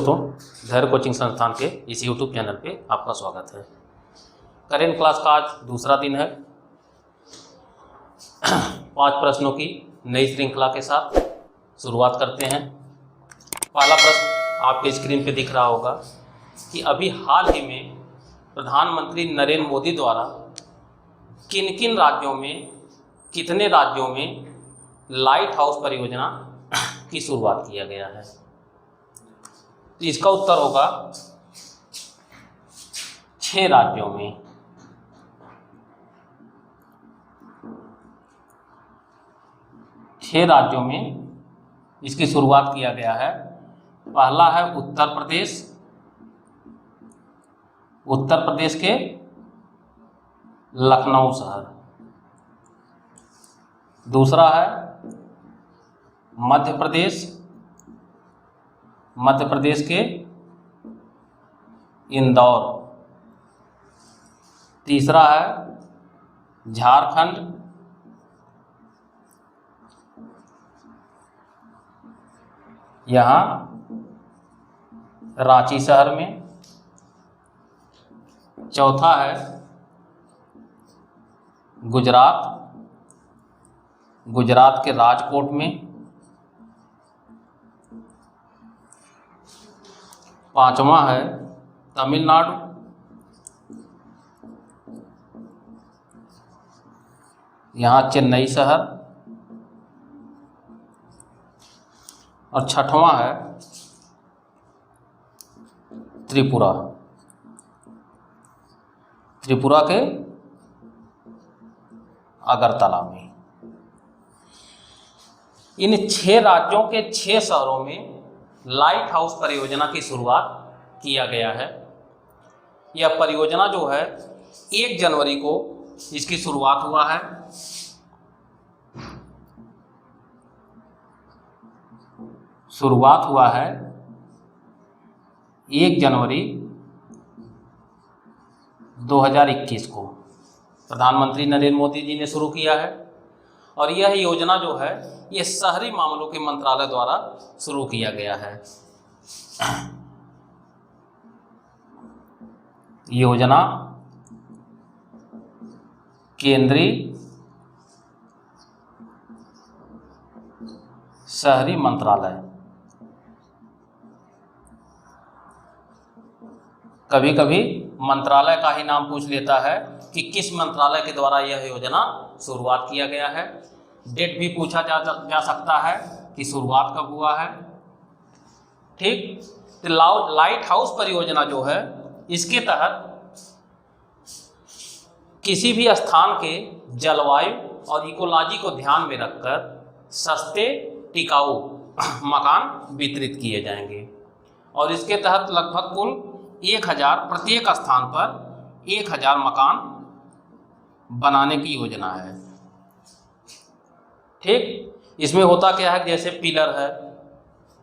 दोस्तों, धैर्य कोचिंग संस्थान के इस YouTube चैनल पे आपका स्वागत है। करेंट क्लास का आज दूसरा दिन है। 5 प्रश्नों की नई श्रृंखला के साथ शुरुआत करते हैं। पहला प्रश्न आपके स्क्रीन पे दिख रहा होगा कि अभी हाल ही में प्रधानमंत्री नरेंद्र मोदी द्वारा किन किन राज्यों में, कितने राज्यों में लाइट हाउस परियोजना की शुरुआत किया गया है। तो इसका उत्तर होगा 6 राज्यों में। छह राज्यों में इसकी शुरुआत किया गया है। पहला है उत्तर प्रदेश। उत्तर प्रदेश के लखनऊ शहर। दूसरा है मध्य प्रदेश। मध्य प्रदेश के इंदौर। तीसरा है झारखंड। यहाँ रांची शहर में। चौथा है गुजरात। गुजरात के राजकोट में। पांचवा है तमिलनाडु। यहाँ चेन्नई शहर। और छठवां है त्रिपुरा। त्रिपुरा के अगरतला में। इन 6 राज्यों के 6 शहरों में लाइट हाउस परियोजना की शुरुआत किया गया है। यह परियोजना जो है 1 जनवरी को इसकी शुरुआत हुआ है। शुरुआत हुआ है 1 जनवरी 2021 को प्रधानमंत्री नरेंद्र मोदी जी ने शुरू किया है। और यह योजना जो है ये शहरी मामलों के मंत्रालय द्वारा शुरू किया गया है। योजना केंद्रीय शहरी मंत्रालय। कभी कभी मंत्रालय का ही नाम पूछ लेता है कि किस मंत्रालय के द्वारा यह योजना शुरुआत किया गया है। डेट भी पूछा जा सकता है कि शुरुआत कब हुआ है। ठीक, तो लाइट हाउस परियोजना जो है इसके तहत किसी भी स्थान के जलवायु और इकोलॉजी को ध्यान में रखकर सस्ते टिकाऊ मकान वितरित किए जाएंगे। और इसके तहत लगभग कुल 1000 प्रत्येक स्थान पर 1000 मकान बनाने की योजना है। ठीक, इसमें होता क्या है, जैसे पिलर है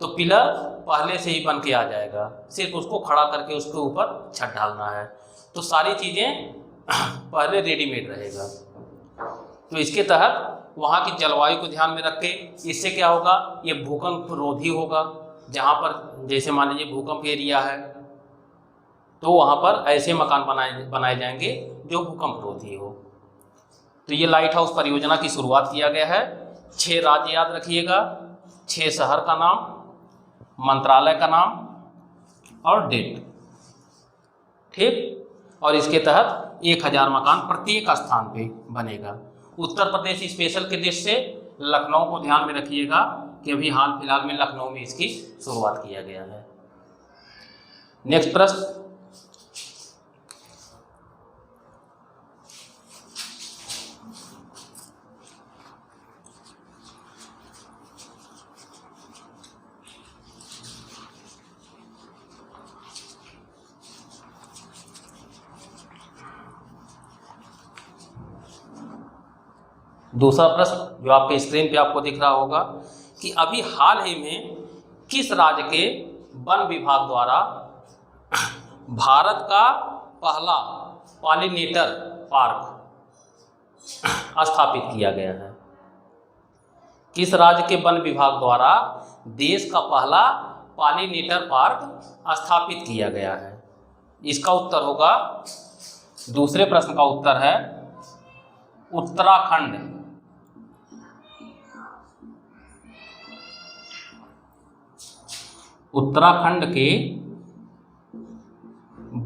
तो पिलर पहले से ही बन के आ जाएगा, सिर्फ उसको खड़ा करके उसके ऊपर छत ढालना है। तो सारी चीज़ें पहले रेडीमेड रहेगा। तो इसके तहत वहाँ की जलवायु को ध्यान में रख के इससे क्या होगा, ये भूकंप रोधी होगा। जहाँ पर जैसे मान लीजिए भूकंप एरिया है तो वहाँ पर ऐसे मकान बनाए जाएंगे जो भूकंप रोधी हो। तो ये लाइट हाउस परियोजना की शुरुआत किया गया है। 6 राज्य याद रखिएगा, 6 शहर का नाम, मंत्रालय का नाम और डेट। ठीक, और इसके तहत 1000 मकान प्रत्येक स्थान पे बनेगा। उत्तर प्रदेश स्पेशल के दृष्टि से लखनऊ को ध्यान में रखिएगा कि अभी हाल फिलहाल में लखनऊ में इसकी शुरुआत किया गया है। नेक्स्ट प्रश्न, दूसरा प्रश्न जो आपके स्क्रीन पे आपको दिख रहा होगा कि अभी हाल ही में किस राज्य के वन विभाग द्वारा भारत का पहला पॉलिनेटर पार्क स्थापित किया गया है? किस राज्य के वन विभाग द्वारा देश का पहला पॉलिनेटर पार्क स्थापित किया गया है? इसका उत्तर होगा, दूसरे प्रश्न का उत्तर है उत्तराखंड। उत्तराखंड के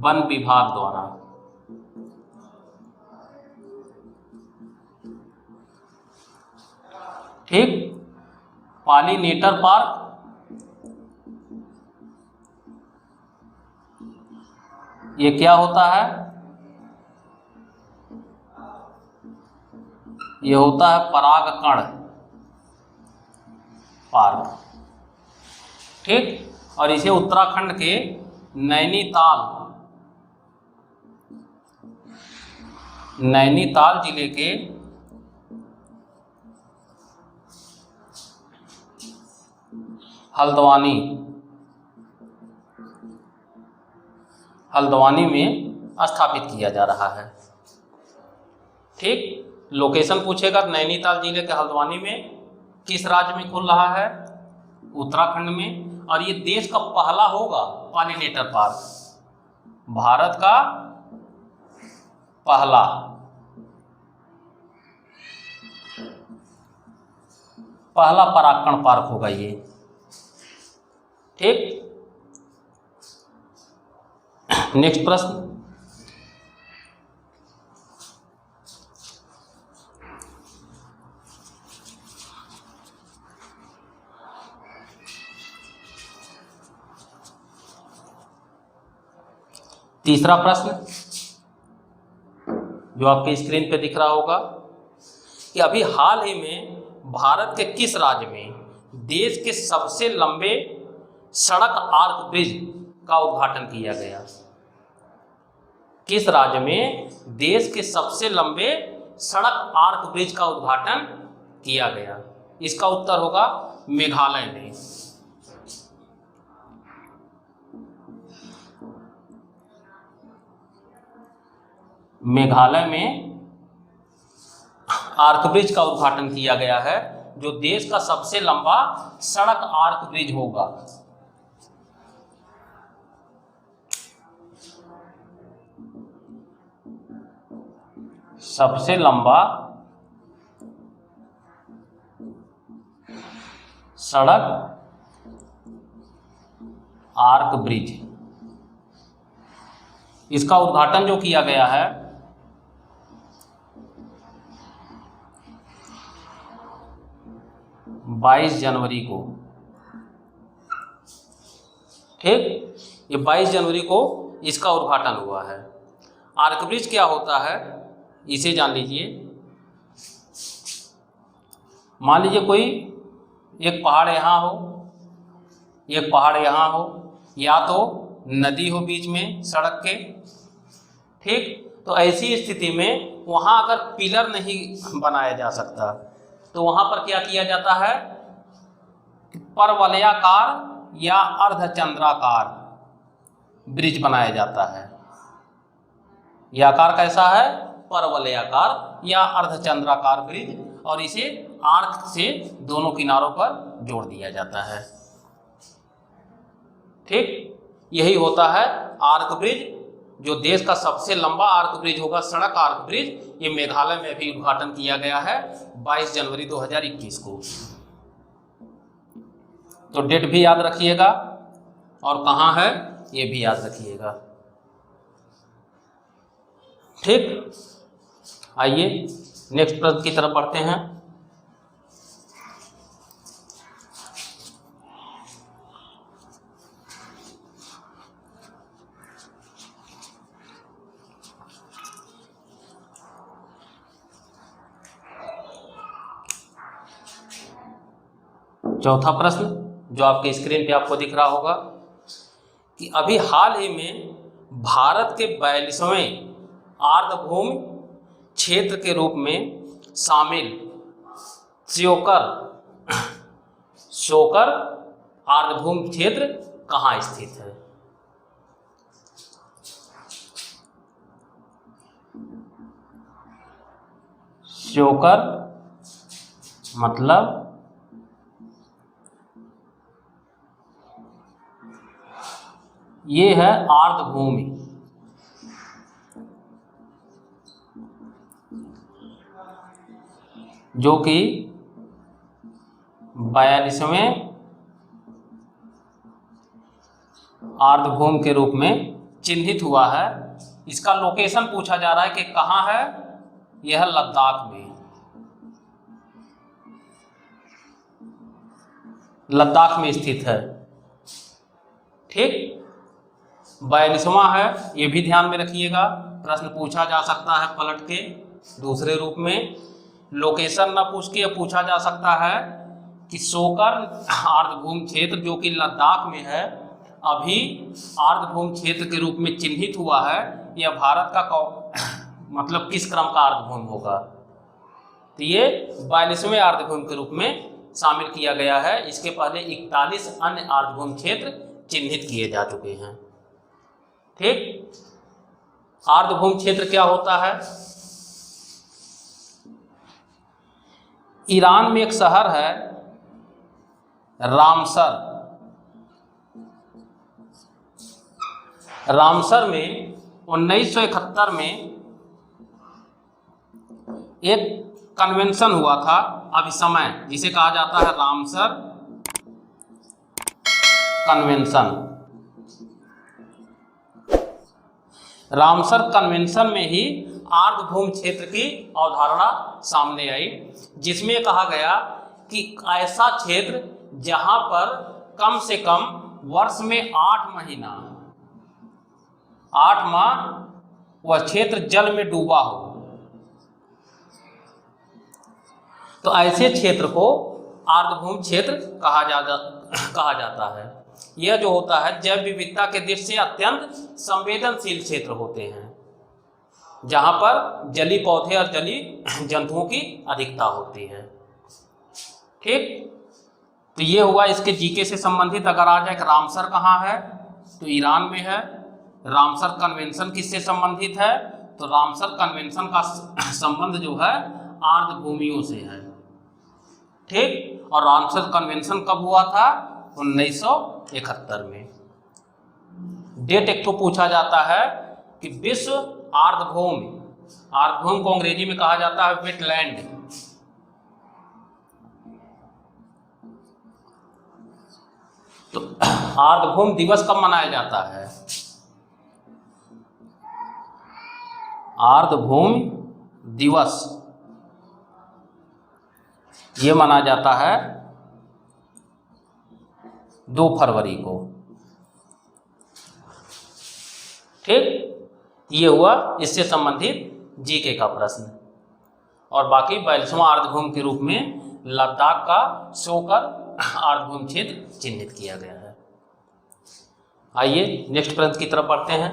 वन विभाग द्वारा। ठीक, पॉलिनेटर पार्क ये क्या होता है? ये होता है परागकण पार्क। ठीक, और इसे उत्तराखंड के नैनीताल जिले के हल्द्वानी में स्थापित किया जा रहा है। ठीक, लोकेशन पूछेगा, नैनीताल जिले के हल्द्वानी में किस राज्य में खुल रहा है? उत्तराखंड में। और ये देश का पहला होगा पॉलिनेटर पार्क, भारत का पहला परागकण पार्क होगा ये। ठीक, नेक्स्ट प्रश्न। तीसरा प्रश्न जो आपके स्क्रीन पे दिख रहा होगा कि अभी हाल ही में भारत के किस राज्य में देश के सबसे लंबे सड़क आर्क ब्रिज का उद्घाटन किया गया? किस राज्य में देश के सबसे लंबे सड़क आर्क ब्रिज का उद्घाटन किया गया? इसका उत्तर होगा मेघालय में। मेघालय में आर्क ब्रिज का उद्घाटन किया गया है, जो देश का सबसे लंबा सड़क आर्क ब्रिज होगा। सबसे लंबा सड़क आर्क ब्रिज, इसका उद्घाटन जो किया गया है 22 जनवरी को। ठीक, ये 22 जनवरी को इसका उद्घाटन हुआ है। आर्क ब्रिज क्या होता है इसे जान लीजिए। मान लीजिए कोई एक पहाड़ यहाँ हो, एक पहाड़ यहाँ हो, या तो नदी हो बीच में सड़क के। ठीक, तो ऐसी स्थिति में वहाँ अगर पिलर नहीं बनाया जा सकता तो वहाँ पर क्या किया जाता है, परवलयाकार या अर्धचंद्राकार ब्रिज बनाया जाता है। यह आकार कैसा है? परवलयाकार या अर्धचंद्राकार ब्रिज, और इसे आर्क से दोनों किनारों पर जोड़ दिया जाता है। ठीक, यही होता है आर्क ब्रिज, जो देश का सबसे लंबा आर्क ब्रिज होगा, सड़क आर्क ब्रिज। ये मेघालय में भी उद्घाटन किया गया है 22 जनवरी 2021 को। तो डेट भी याद रखिएगा और कहाँ है ये भी याद रखिएगा। ठीक, आइए नेक्स्ट प्रश्न की तरफ बढ़ते हैं। चौथा प्रश्न जो आपके स्क्रीन पे आपको दिख रहा होगा कि अभी हाल ही में भारत के 42वें आर्द्रभूमि क्षेत्र के रूप में शामिल श्योकर आर्द्रभूमि क्षेत्र कहाँ स्थित है? श्योकर मतलब ये है आर्द्रभूमि, जो कि 42वें आर्द्रभूमि के रूप में चिन्हित हुआ है। इसका लोकेशन पूछा जा रहा है कि कहाँ है, यह लद्दाख में, लद्दाख में स्थित है। ठीक, 42वां है, ये भी ध्यान में रखिएगा, प्रश्न पूछा जा सकता है पलट के दूसरे रूप में। लोकेशन ना पूछ के पूछा जा सकता है कि शोकर आर्द्रभूमि क्षेत्र जो कि लद्दाख में है, अभी आर्द्रभूमि क्षेत्र के रूप में चिन्हित हुआ है, यह भारत का मतलब किस क्रम का आर्द्रभूमि होगा। तो ये 42वें आर्द्रभूमि के रूप में शामिल किया गया है। इसके पहले 41 अन्य आर्द्रभूमि क्षेत्र चिन्हित किए जा चुके हैं। ठीक, आर्द्रभूमि क्षेत्र क्या होता है? ईरान में एक शहर है रामसर। रामसर में 1971 में एक कन्वेंशन हुआ था, अभिसमय, जिसे कहा जाता है रामसर कन्वेंशन। रामसर कन्वेंशन में ही आर्द्रभूमि क्षेत्र की अवधारणा सामने आई, जिसमें कहा गया कि ऐसा क्षेत्र जहां पर कम से कम वर्ष में 8 महीना 8 माह वह क्षेत्र जल में डूबा हो, तो ऐसे क्षेत्र को आर्द्रभूमि क्षेत्र कहा जाता है। यह जो होता है जैव विविधता के दृष्टि से अत्यंत संवेदनशील क्षेत्र होते हैं, जहां पर जलीय पौधे और जलीय जंतुओं की अधिकता होती है। ठीक, तो ये हुआ इसके जीके से संबंधित। अगर आ जाए रामसर कहाँ है, तो ईरान में है। रामसर कन्वेंशन किससे संबंधित है, तो रामसर कन्वेंशन का संबंध जो है आर्द्रभूमियों से है। ठीक, और रामसर कन्वेंशन कब हुआ था? 1971 में। डेट एक तो पूछा जाता है कि विश्व आर्द्रभूमि, आर्द्रभूमि को अंग्रेजी में कहा जाता है वेटलैंड। तो आर्द्रभूमि दिवस कब मनाया जाता है? आर्द्रभूमि दिवस ये मनाया जाता है 2 फरवरी को। ठीक, ये हुआ इससे संबंधित जीके का प्रश्न। और बाकी 42वां आर्द्रभूमि के रूप में लद्दाख का शोकर आर्द्रभूमि क्षेत्र चिन्हित किया गया है। आइए नेक्स्ट प्रश्न की तरफ बढ़ते हैं।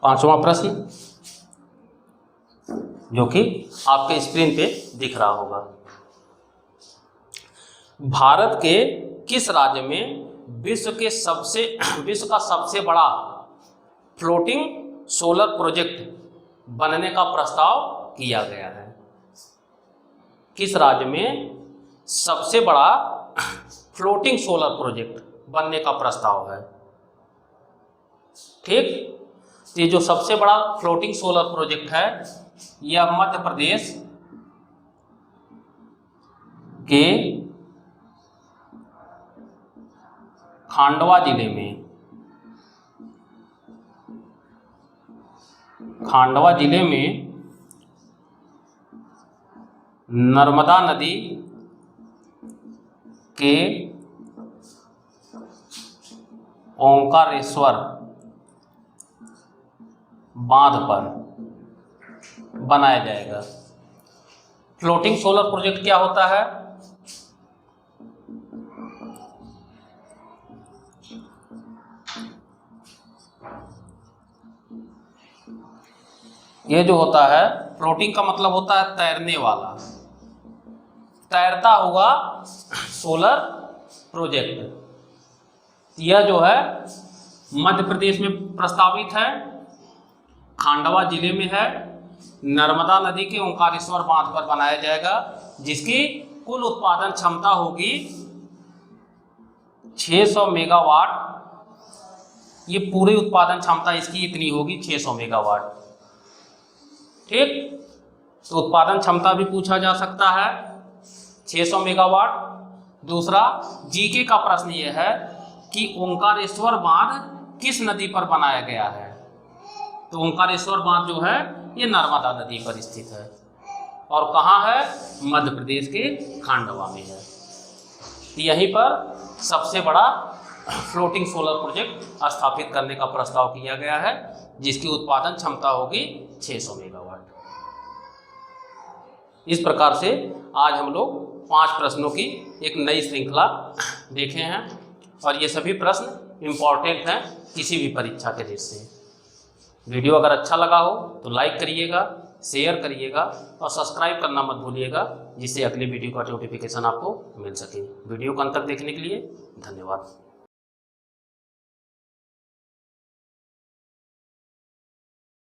पांचवा प्रश्न, जो कि आपके स्क्रीन पे दिख रहा होगा। भारत के किस राज्य में विश्व का सबसे बड़ा फ्लोटिंग सोलर प्रोजेक्ट बनने का प्रस्ताव किया गया है? किस राज्य में सबसे बड़ा फ्लोटिंग सोलर प्रोजेक्ट बनने का प्रस्ताव है? ठीक, ये जो सबसे बड़ा फ्लोटिंग सोलर प्रोजेक्ट है, यह मध्य प्रदेश के खांडवा जिले में नर्मदा नदी के ओंकारेश्वर बांध पर बनाया जाएगा। फ्लोटिंग सोलर प्रोजेक्ट क्या होता है? ये जो होता है फ्लोटिंग का मतलब होता है तैरने वाला, तैरता हुआ सोलर प्रोजेक्ट। यह जो है मध्य प्रदेश में प्रस्तावित है, खांडवा जिले में है, नर्मदा नदी के ओंकारेश्वर बांध पर बनाया जाएगा, जिसकी कुल उत्पादन क्षमता होगी 600 मेगावाट। ये पूरी उत्पादन क्षमता इसकी इतनी होगी 600 मेगावाट। ठीक, तो उत्पादन क्षमता भी पूछा जा सकता है 600 मेगावाट। दूसरा जीके का प्रश्न यह है कि ओंकारेश्वर बांध किस नदी पर बनाया गया है। तो ओंकारेश्वर बांध जो है ये नर्मदा नदी पर स्थित है और कहाँ है, मध्य प्रदेश के खांडवा में है। यहीं पर सबसे बड़ा फ्लोटिंग सोलर प्रोजेक्ट स्थापित करने का प्रस्ताव किया गया है, जिसकी उत्पादन क्षमता होगी 600 मेगावाट। इस प्रकार से आज हम लोग 5 प्रश्नों की एक नई श्रृंखला देखे हैं और ये सभी प्रश्न इम्पॉर्टेंट हैं किसी भी परीक्षा के दृष्टि से। वीडियो अगर अच्छा लगा हो तो लाइक करिएगा, शेयर करिएगा और सब्सक्राइब करना मत भूलिएगा, जिससे अगली वीडियो का नोटिफिकेशन आपको मिल सके। वीडियो को अंत तक देखने के लिए धन्यवाद।